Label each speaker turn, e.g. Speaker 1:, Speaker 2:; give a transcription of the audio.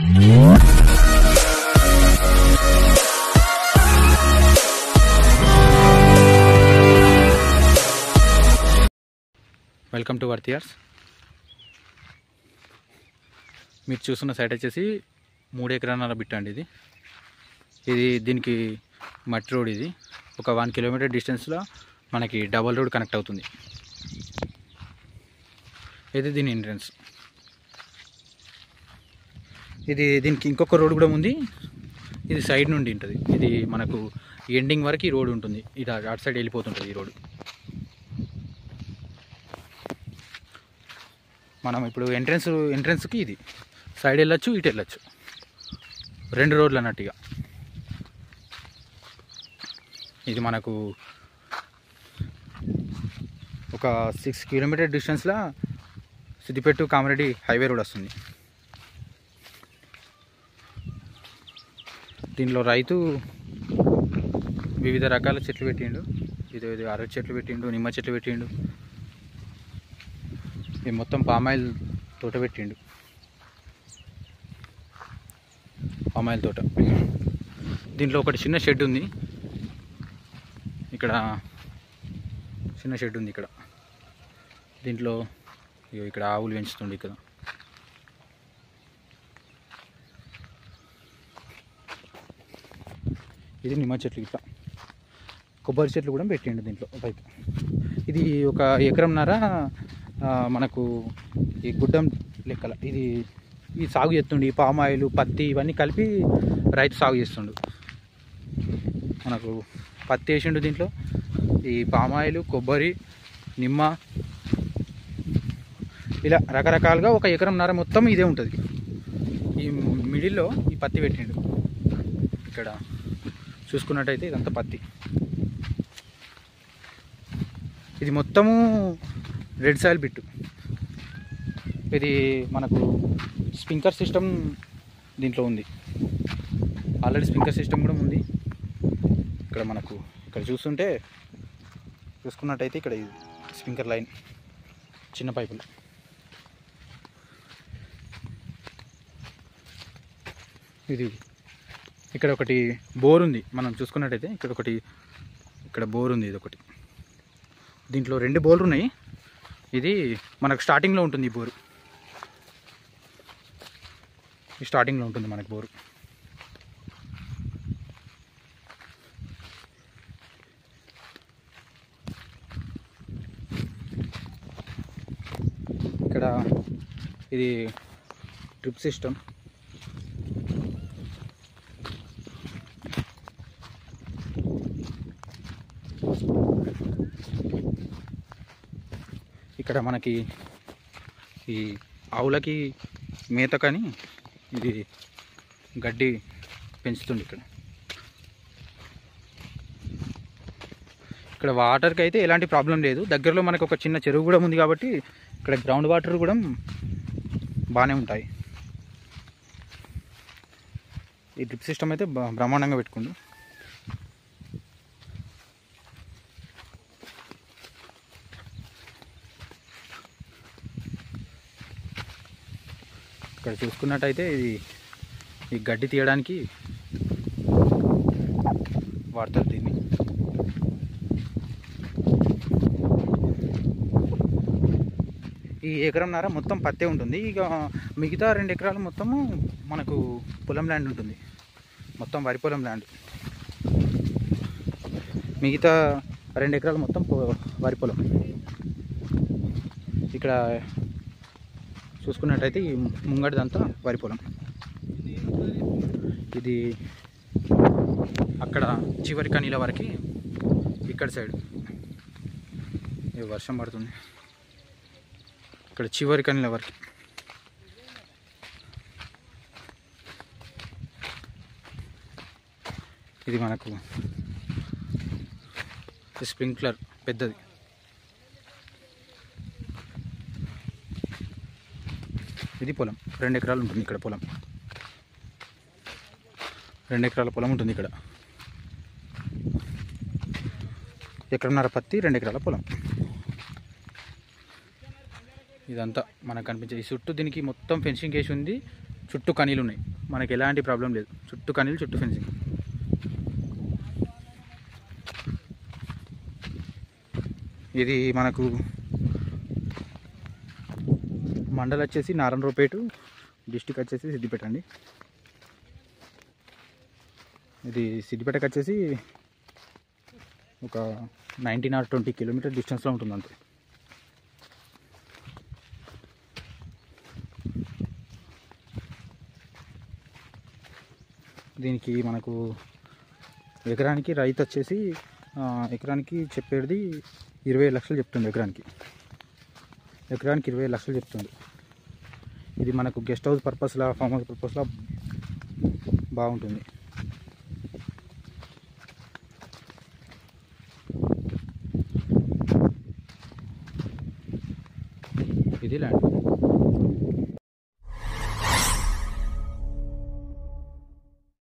Speaker 1: Welcome to వర్తియార్స్. మీరు చూస్తున్న site వచ్చేసి 3 ఎకరాల బిట్ అండి. ఇది దీనికి మట్టి రోడ్. ఇది ఒక 1 కిలోమీటర్ డిస్టెన్స్లో మనకి డబల్ రోడ్ కనెక్ట్ అవుతుంది. ఇది దీని ఎంట్రన్స్. దీనికి ఇంకొక రోడ్ కూడా ఉంది. ఇది సైడ్ నుండి ఉంటుంది. ఇది మనకు ఎండింగ్ వరకు ఈ రోడ్ ఉంటుంది. ఇది అటు సైడ్ వెళ్ళిపోతుంటుంది ఈ రోడ్. మనం ఇప్పుడు ఎంట్రన్స్కి ఇది సైడ్ వెళ్ళొచ్చు, ఇటు వెళ్ళొచ్చు. 2 రోడ్లు అన్నట్టుగా. ఇది మనకు ఒక 6 కిలోమీటర్ డిస్టెన్స్లో సిద్దిపేట కామారెడ్డి హైవే రోడ్ వస్తుంది. దీనిలో రైతు వివిధ రకాల చెట్లు పెట్టిండు. ఇది అరటి చెట్లు పెట్టిండు, నిమ్మ చెట్లు పెట్టిండు. ఇది మొత్తం పామాయిల్ తోట పెట్టిండు. పామాయిల్ తోట. దీంట్లో ఒకటి చిన్న షెడ్ ఉంది. ఇక్కడ చిన్న షెడ్ ఉంది. దీంట్లో ఇక్కడ ఆవులు పెంచుతుంది. ఇక్కడ ఇది నిమ్మ చెట్లు. ఇట్లా కొబ్బరి చెట్లు కూడా పెట్టిండు దీంట్లో పైకి. ఇది ఒక ఎకరంన్నర మనకు ఈ గుడ్డం లెక్కల ఈ సాగు చేస్తుండు. ఈ పామాయిల్, పత్తి ఇవన్నీ కలిపి రైతు సాగు చేస్తుండు. మనకు పత్తి వేసిండు దీంట్లో. ఈ పామాయిల్, కొబ్బరి, నిమ్మ ఇలా రకరకాలుగా ఒక ఎకరంన్నర మొత్తం ఇదే ఉంటుంది. ఈ మిడిల్లో ఈ పత్తి పెట్టిండు. ఇక్కడ చూసుకున్నట్టయితే ఇదంతా పత్తి. ఇది మొత్తము రెడ్ సాయిల్ బిట్టు. ఇది మనకు స్ప్రింక్లర్ సిస్టమ్ దీంట్లో ఉంది. ఆల్రెడీ స్ప్రింక్లర్ సిస్టమ్ కూడా ఉంది. ఇక్కడ చూసుకున్నట్టయితే ఇక్కడ ఇది స్ప్రింక్లర్ లైన్, చిన్న పైపులు. ఇది ఇక్కడ ఒకటి బోర్ ఉంది. మనం చూసుకున్నట్టయితే ఇక్కడ బోర్ ఉంది. ఇది ఒకటి. దీంట్లో 2 బోర్లు ఉన్నాయి. ఇది మనకు స్టార్టింగ్లో ఉంటుంది. ఈ బోరు స్టార్టింగ్లో ఉంటుంది మనకు బోరు. ఇక్కడ ఇది డ్రిప్ సిస్టమ్. ఇక్కడ మనకి ఈ ఆవులకి మేత కానీ ఇది గడ్డి పెంచుతుంది. ఇక్కడ వాటర్కి అయితే ఎలాంటి ప్రాబ్లం లేదు. దగ్గరలో మనకు ఒక చిన్న చెరువు కూడా ఉంది కాబట్టి ఇక్కడ గ్రౌండ్ వాటర్ కూడా బాగానే ఉంటాయి. ఈ డ్రిప్ సిస్టమ్ అయితే బ్రహ్మాండంగా పెట్టుకుండు. ఇక్కడ చూసుకున్నట్టయితే ఈ గడ్డి తీయడానికి వాడతారు దీన్ని. ఈ ఎకరంన్నర మొత్తం పత్తే ఉంటుంది. ఇక మిగతా 2 ఎకరాలు మొత్తము మనకు పొలం ల్యాండ్ ఉంటుంది. మొత్తం వరి పొలం ల్యాండ్. మిగతా 2 ఎకరాలు మొత్తం వరి పొలం. ఇక్కడ చూసుకున్నట్టయితే ఈ ముంగడిదంతా వరి పొలం. ఇది అక్కడ చివరి కనీల వరకు ఇక్కడ సైడ్ వర్షం పడుతుంది. ఇక్కడ చివరి కనీల వరకు ఇది మనకు స్ప్రింక్లర్ పెద్దది. ఇది పొలం 2 ఎకరాలు ఉంటుంది. ఇక్కడ పొలం 2 ఎకరాల పొలం ఉంటుంది. ఇక్కడ ఎకరంన్నర పత్తి, 2 ఎకరాల పొలం. ఇదంతా మనకు కనిపించే ఈ చుట్టూ దీనికి మొత్తం ఫెన్సింగ్ వేసి ఉంది. చుట్టూ కనీలు ఉన్నాయి, మనకి ఎలాంటి ప్రాబ్లం లేదు. చుట్టూ కనీలు, చుట్టూ ఫెన్సింగ్. ఇది మనకు మండల్ వచ్చేసి నారాయణరావుపేట, డిస్టిక్ వచ్చేసి సిద్దిపేట అండి. ఇది సిద్దిపేటకి వచ్చేసి ఒక 19 or 20 కిలోమీటర్ డిస్టెన్స్లో ఉంటుంది అంతే. దీనికి మనకు ఎకరానికి రైతు వచ్చేసి ఎకరానికి చెప్పేది 20 లక్షలు చెప్తుంది. ఎకరానికి 20 లక్షలు చెప్తుంది. ఇది మనకు గెస్ట్ హౌస్ పర్పస్లా, ఫామ్ హౌస్ పర్పస్లా బాగుంటుంది. ఇది ల్యాండ్.